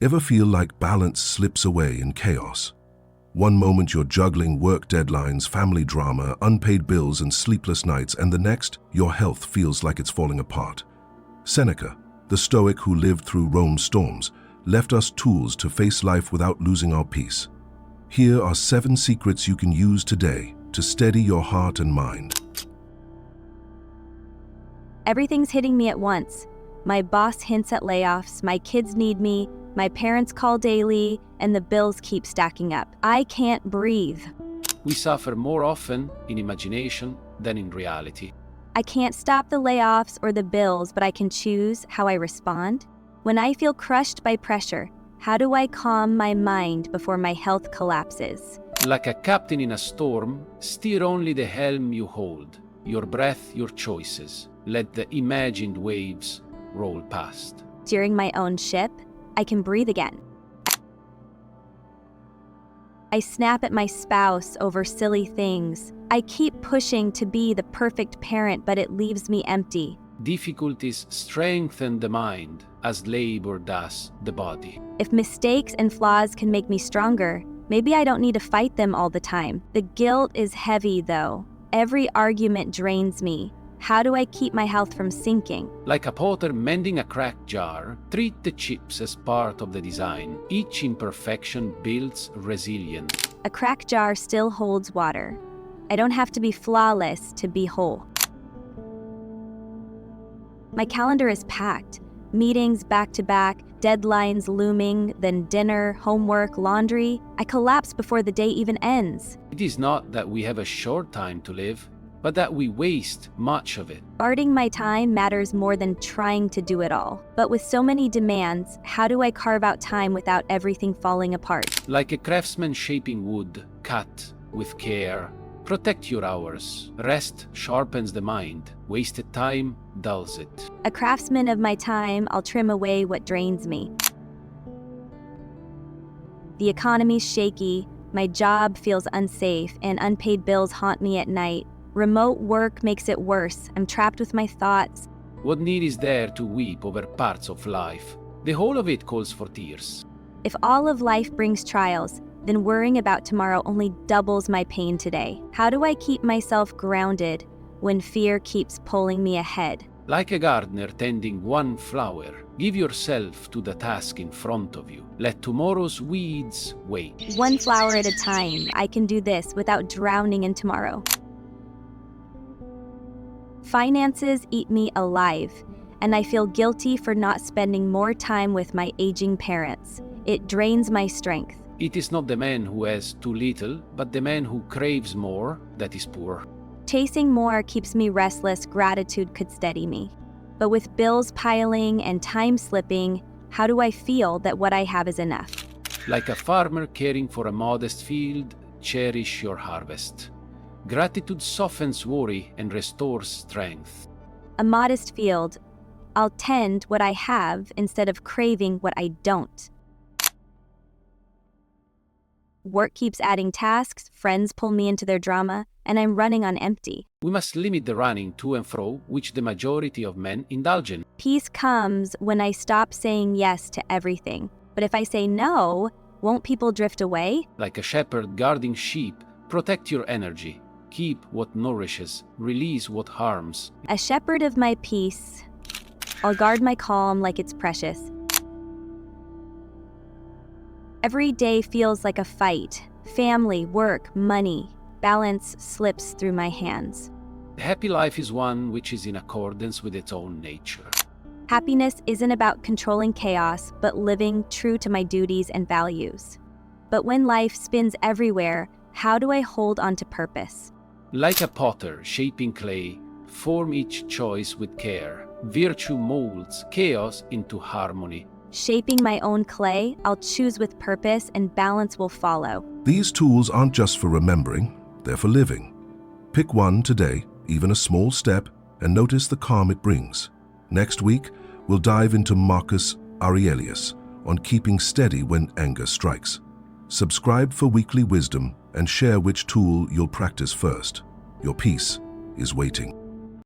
Ever feel like balance slips away in chaos? One moment you're juggling work deadlines, family drama, unpaid bills, and sleepless nights, and the next, your health feels like it's falling apart. Seneca, the Stoic who lived through Rome's storms, left us tools to face life without losing our peace. Here are 7 secrets you can use today to steady your heart and mind. Everything's hitting me at once. My boss hints at layoffs, my kids need me, my parents call daily, and the bills keep stacking up. I can't breathe. We suffer more often in imagination than in reality. I can't stop the layoffs or the bills, but I can choose how I respond. When I feel crushed by pressure, how do I calm my mind before my health collapses? Like a captain in a storm, steer only the helm you hold. Your breath, your choices. Let the imagined waves roll past. Steering my own ship, I can breathe again. I snap at my spouse over silly things. I keep pushing to be the perfect parent, but it leaves me empty. Difficulties strengthen the mind as labor does the body. If mistakes and flaws can make me stronger, maybe I don't need to fight them all the time. The guilt is heavy, though. Every argument drains me. How do I keep my health from sinking? Like a potter mending a cracked jar, treat the chips as part of the design. Each imperfection builds resilience. A cracked jar still holds water. I don't have to be flawless to be whole. My calendar is packed. Meetings back to back, deadlines looming, then dinner, homework, laundry. I collapse before the day even ends. It is not that we have a short time to live, but that we waste much of it. Guarding my time matters more than trying to do it all. But with so many demands, how do I carve out time without everything falling apart? Like a craftsman shaping wood, cut with care. Protect your hours. Rest sharpens the mind. Wasted time dulls it. A craftsman of my time, I'll trim away what drains me. The economy's shaky, my job feels unsafe, and unpaid bills haunt me at night. Remote work makes it worse. I'm trapped with my thoughts. What need is there to weep over parts of life? The whole of it calls for tears. If all of life brings trials, then worrying about tomorrow only doubles my pain today. How do I keep myself grounded when fear keeps pulling me ahead? Like a gardener tending one flower, give yourself to the task in front of you. Let tomorrow's weeds wait. One flower at a time. I can do this without drowning in tomorrow. Finances eat me alive, and I feel guilty for not spending more time with my aging parents. It drains my strength. It is not the man who has too little, but the man who craves more that is poor. Chasing more keeps me restless. Gratitude could steady me. But with bills piling and time slipping, how do I feel that what I have is enough? Like a farmer caring for a modest field, cherish your harvest. Gratitude softens worry and restores strength. A modest field. I'll tend what I have instead of craving what I don't. Work keeps adding tasks, friends pull me into their drama, and I'm running on empty. We must limit the running to and fro, which the majority of men indulge in. Peace comes when I stop saying yes to everything. But if I say no, won't people drift away? Like a shepherd guarding sheep, protect your energy. Keep what nourishes, release what harms. A shepherd of my peace. I'll guard my calm like it's precious. Every day feels like a fight. Family, work, money. Balance slips through my hands. A happy life is one which is in accordance with its own nature. Happiness isn't about controlling chaos, but living true to my duties and values. But when life spins everywhere, how do I hold on to purpose? Like a potter shaping clay, form each choice with care. Virtue molds chaos into harmony. Shaping my own clay, I'll choose with purpose and balance will follow. These tools aren't just for remembering, they're for living. Pick one today, even a small step, and notice the calm it brings. Next week, we'll dive into Marcus Aurelius on keeping steady when anger strikes. Subscribe for weekly wisdom and share which tool you'll practice first. Your peace is waiting.